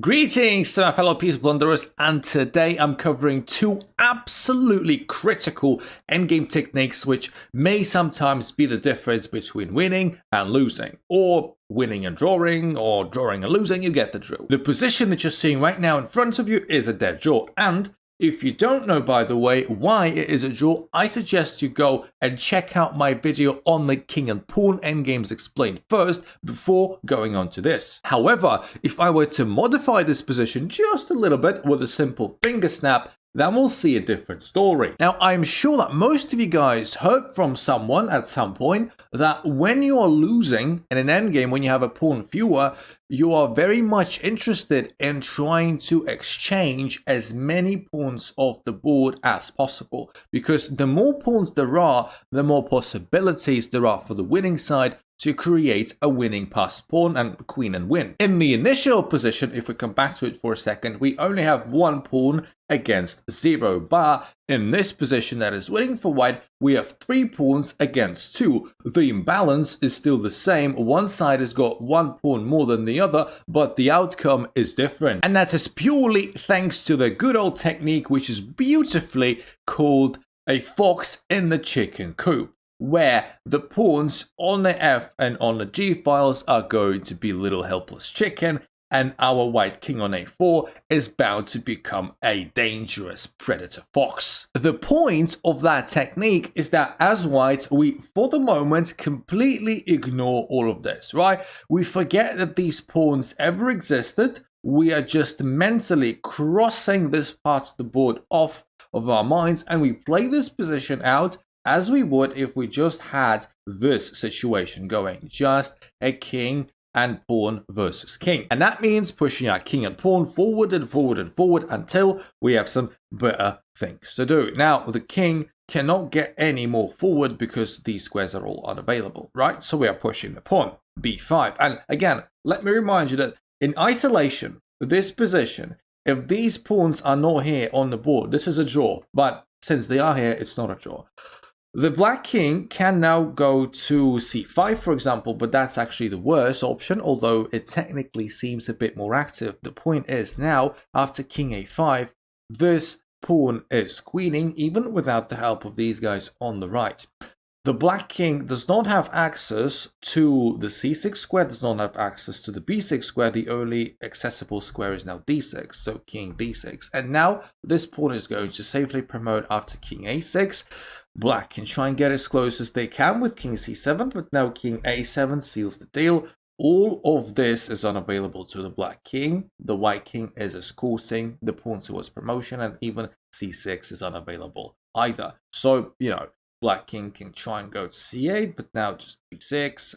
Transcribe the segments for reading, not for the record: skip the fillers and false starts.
Greetings to my fellow peace blunderers, and today I'm covering two absolutely critical endgame techniques which may sometimes be the difference between winning and losing, or winning and drawing, or drawing and losing. You get the drill. The position that you're seeing right now in front of you is a dead draw, and if you don't know, by the way, why it is a draw, I suggest you go and check out my video on the king and pawn endgames explained first before going on to this. However, if I were to modify this position just a little bit with a simple finger snap, then we'll see a different story. Now, I'm sure that most of you guys heard from someone at some point that when you are losing in an endgame, when you have a pawn fewer, you are very much interested in trying to exchange as many pawns off the board as possible. Because the more pawns there are, the more possibilities there are for the winning side to create a winning pass pawn and queen and win. In the initial position, if we come back to it for a second, we only have one pawn against 0, but in this position that is winning for white, we have 3 pawns against 2. The imbalance is still the same. One side has got 1 pawn more than the other, but the outcome is different. And that is purely thanks to the good old technique, which is beautifully called a fox in the chicken coop, where the pawns on the F and on the G files are going to be little helpless chicken, and our white king on A4 is bound to become a dangerous predator fox. The point of that technique is that as white, we for the moment completely ignore all of this, right? We forget that these pawns ever existed. We are just mentally crossing this part of the board off of our minds, and we play this position out as we would if we just had this situation going, just a king and pawn versus king. And that means pushing our king and pawn forward and forward and forward until we have some better things to do. Now, the king cannot get any more forward because these squares are all unavailable, right? So we are pushing the pawn, b5. And again, let me remind you that in isolation, this position, if these pawns are not here on the board, this is a draw. But since they are here, it's not a draw. The black king can now go to c5, for example, but that's actually the worst option, although it technically seems a bit more active. The point is now, after king a5, this pawn is queening, even without the help of these guys on the right. The black king does not have access to the c6 square, does not have access to the b6 square. The only accessible square is now d6, so king d6. And now this pawn is going to safely promote after king a6. Black can try and get as close as they can with king c7, but now king a7 seals the deal. All of this is unavailable to the black king. The white king is escorting the pawn towards promotion, and even c6 is unavailable either. So, black king can try and go to c8, but now just b6,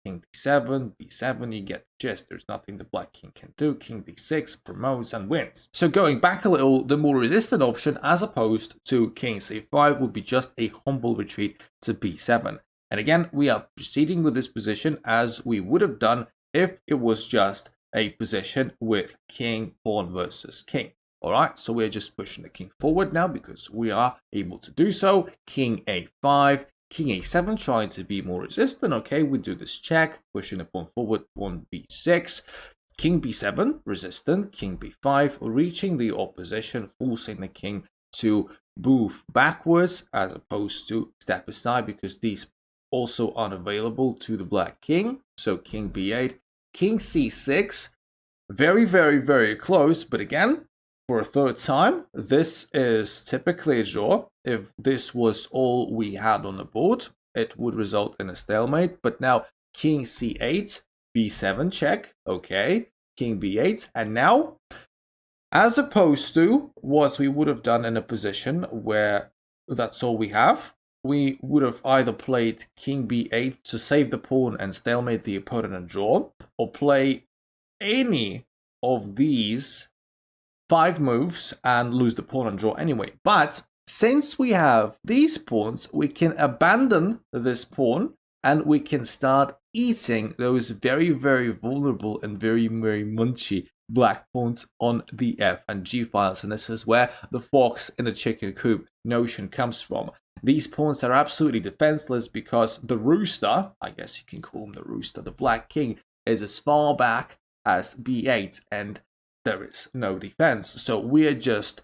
king d7, b7, you get the gist. There's nothing the black king can do. King d6 promotes and wins. So going back a little, the more resistant option as opposed to king c5 would be just a humble retreat to b7. And again, we are proceeding with this position as we would have done if it was just a position with king, pawn versus king. All right, so we're just pushing the king forward now because we are able to do so. King a5, king a7, trying to be more resistant. Okay, we do this check, pushing the pawn forward, pawn b6, king b7, resistant, king b5, reaching the opposition, forcing the king to move backwards as opposed to step aside because these also unavailable to the black king. So king b8, king c6, very, very, very close, but again, for a third time, this is typically a draw. If this was all we had on the board, it would result in a stalemate. But now king c8, b7 check, okay, king b8, and now, as opposed to what we would have done in a position where that's all we have, we would have either played king b8 to save the pawn and stalemate the opponent and draw, or play any of these 5 moves and lose the pawn and draw anyway. But since we have these pawns, we can abandon this pawn and we can start eating those very, very vulnerable and very, very munchy black pawns on the F and G files. And this is where the fox in the chicken coop notion comes from. These pawns are absolutely defenseless because the rooster, I guess you can call him the rooster, the black king, is as far back as b8, and there is no defense. So we are just,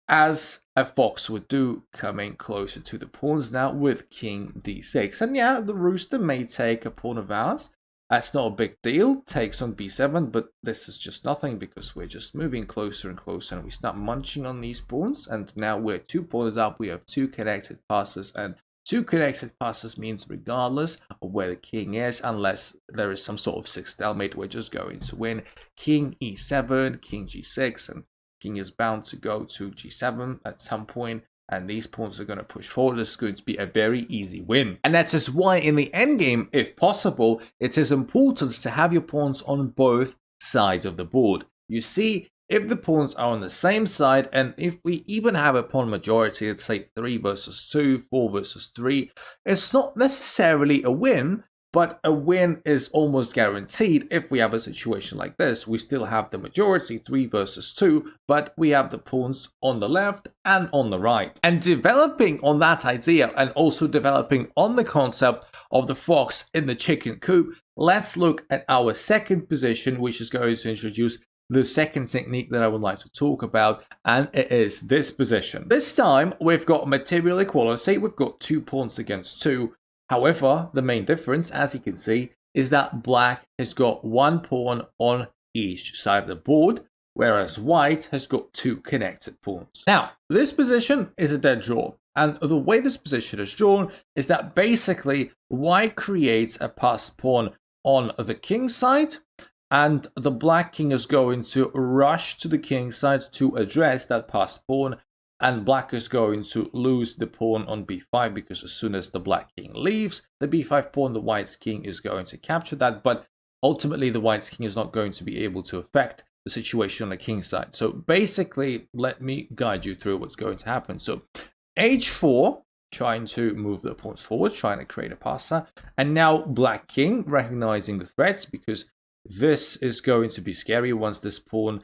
as a fox would do, coming closer to the pawns now with king d6. And yeah, the rooster may take a pawn of ours. That's not a big deal. Takes on b7, but this is just nothing because we're just moving closer and closer, and we start munching on these pawns. And now we're 2 pawns up. We have 2 connected passes, and 2 connected passes means regardless of where the king is, unless there is some sort of 6 stalemate, we're just going to win. King e7, king g6, and king is bound to go to g7 at some point, and these pawns are going to push forward. It's going to be a very easy win. And that is why in the endgame, if possible, it is important to have your pawns on both sides of the board. You see, if the pawns are on the same side, and if we even have a pawn majority, let's say 3 versus 2, 4 versus 3, it's not necessarily a win, but a win is almost guaranteed. If we have a situation like this, we still have the majority, 3 versus 2, but we have the pawns on the left and on the right. And developing on that idea, and also developing on the concept of the fox in the chicken coop, let's look at our second position, which is going to introduce the second technique that I would like to talk about, and it is this position. This time, we've got material equality. We've got 2 pawns against 2. However, the main difference, as you can see, is that black has got 1 pawn on each side of the board, whereas white has got 2 connected pawns. Now, this position is a dead draw. And the way this position is drawn is that basically white creates a passed pawn on the king side, and the black king is going to rush to the king side to address that passed pawn, and black is going to lose the pawn on b5, because as soon as the black king leaves the b5 pawn, the white's king is going to capture that, but ultimately the white's king is not going to be able to affect the situation on the king side. So basically, let me guide you through what's going to happen. So h4, trying to move the pawns forward, trying to create a passer, and now black king recognizing the threats, because this is going to be scary once this pawn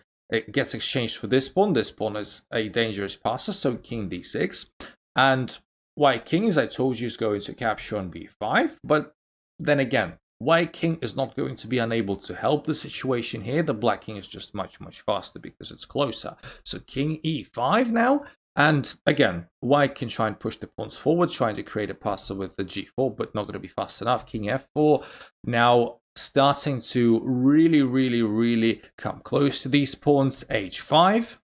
gets exchanged for this pawn. This pawn is a dangerous passer, so king d6. And white king, as I told you, is going to capture on b5. But then again, white king is not going to be unable to help the situation here. The black king is just much, much faster because it's closer. So king e5 now. And again, white can try and push the pawns forward, trying to create a passer with the g4, but not going to be fast enough. King f4. Now starting to really come close to these pawns. h5,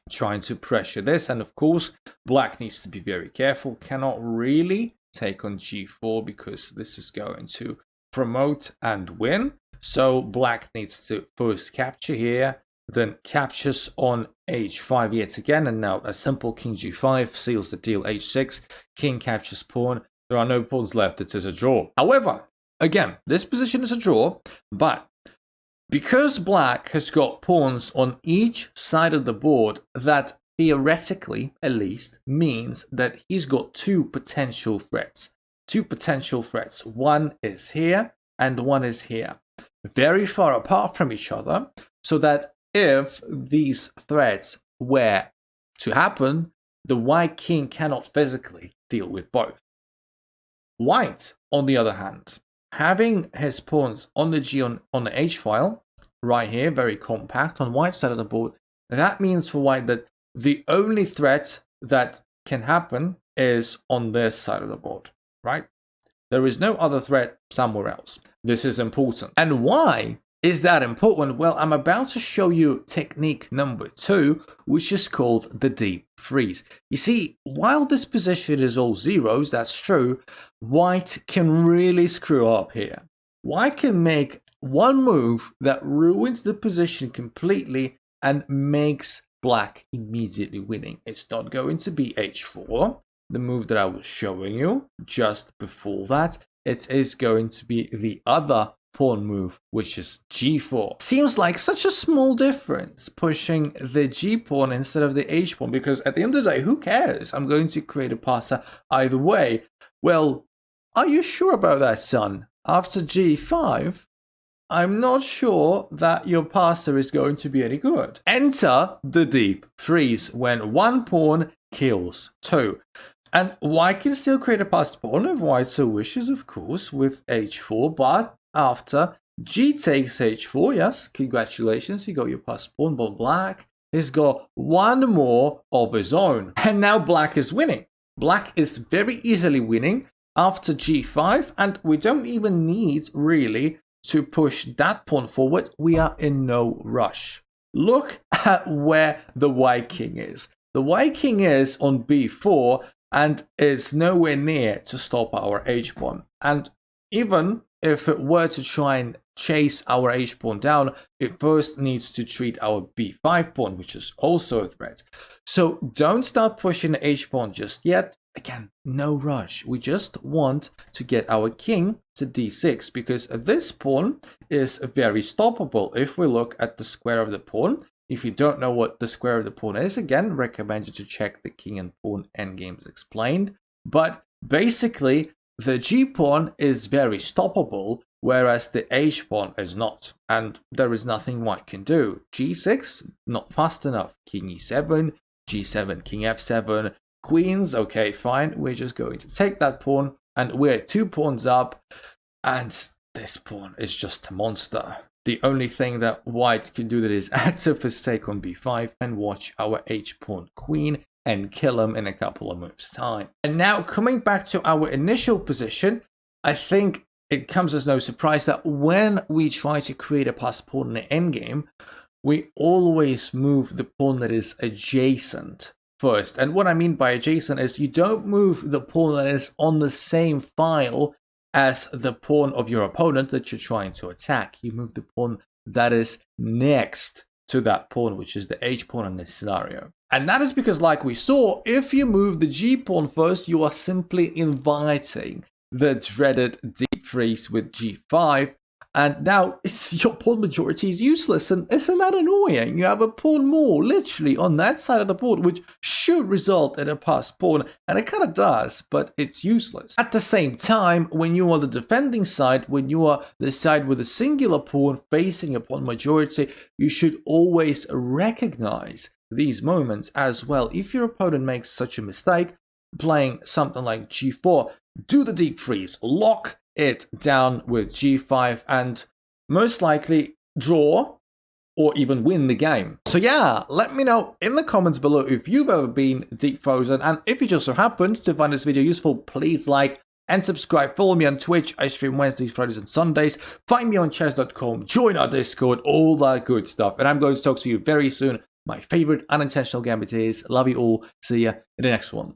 trying to pressure this, and of course black needs to be very careful, cannot really take on g4 because this is going to promote and win. So black needs to first capture here, then captures on h5 yet again, and now a simple king g5 seals the deal. h6, king captures pawn. There are no pawns left. It is a draw. However, again, this position is a draw, but because black has got pawns on each side of the board, that theoretically, at least, means that he's got 2 potential threats. 2 potential threats. One is here and one is here. Very far apart from each other, so that if these threats were to happen, the white king cannot physically deal with both. White, on the other hand, having his pawns on the G on the H file, right here, very compact on white side of the board, that means for white that the only threat that can happen is on this side of the board, right? There is no other threat somewhere else. This is important. And why is that important? Well, I'm about to show you technique number 2, which is called the deep freeze. You see, while this position is all zeros, that's true, white can really screw up here. White can make one move that ruins the position completely and makes black immediately winning. It's not going to be h4, the move that I was showing you just before that. It is going to be the other pawn move, which is g4. Seems like such a small difference, pushing the g pawn instead of the h pawn, because at the end of the day, who cares? I'm going to create a passer either way. Well, are you sure about that, son? After g5, I'm not sure that your passer is going to be any good. Enter the deep freeze when one pawn kills 2. And white can still create a passed pawn if white so wishes, of course, with h4, but after G takes h4, yes, congratulations, you got your passed pawn, but black has got one more of his own. And now black is winning. Black is very easily winning after g5, and we don't even need really to push that pawn forward. We are in no rush. Look at where the white king is. The white king is on b4 and is nowhere near to stop our h-pawn. And even if it were to try and chase our h-pawn down, it first needs to treat our b5 pawn, which is also a threat. So don't start pushing the h-pawn just yet. Again, no rush. We just want to get our king to d6 because this pawn is very stoppable. If we look at the square of the pawn, if you don't know what the square of the pawn is, again, recommend you to check the king and pawn endgames explained. But basically, the g-pawn is very stoppable, whereas the h-pawn is not. And there is nothing white can do. g6, not fast enough. King e7, g7, king f7, queens, okay, fine. We're just going to take that pawn, and we're 2 pawns up, and this pawn is just a monster. The only thing that white can do that is active is take on b5 and watch our h-pawn queen and kill him in a couple of moves time. And now coming back to our initial position, I think it comes as no surprise that when we try to create a passed pawn in the endgame, we always move the pawn that is adjacent first. And what I mean by adjacent is you don't move the pawn that is on the same file as the pawn of your opponent that you're trying to attack. You move the pawn that is next to that pawn, which is the h-pawn in this scenario. And that is because, like we saw, if you move the g-pawn first, you are simply inviting the dreaded deep freeze with g5. And now your pawn majority is useless, and isn't that annoying? You have a pawn more literally on that side of the board, which should result in a passed pawn, and it kind of does, but it's useless. At the same time, when you are the defending side, when you are the side with a singular pawn facing a pawn majority, you should always recognize these moments as well. If your opponent makes such a mistake, playing something like g4, do the deep freeze, lock it down with g5, and most likely draw or even win the game. So yeah, let me know in the comments below if you've ever been deep frozen, and if you just so happened to find this video useful, please like and subscribe. Follow me on Twitch. I stream Wednesdays, Fridays, and Sundays. Find me on chess.com, join our Discord, all that good stuff. And I'm going to talk to you very soon. My favorite unintentional gambit is. Love you all. See ya in the next one.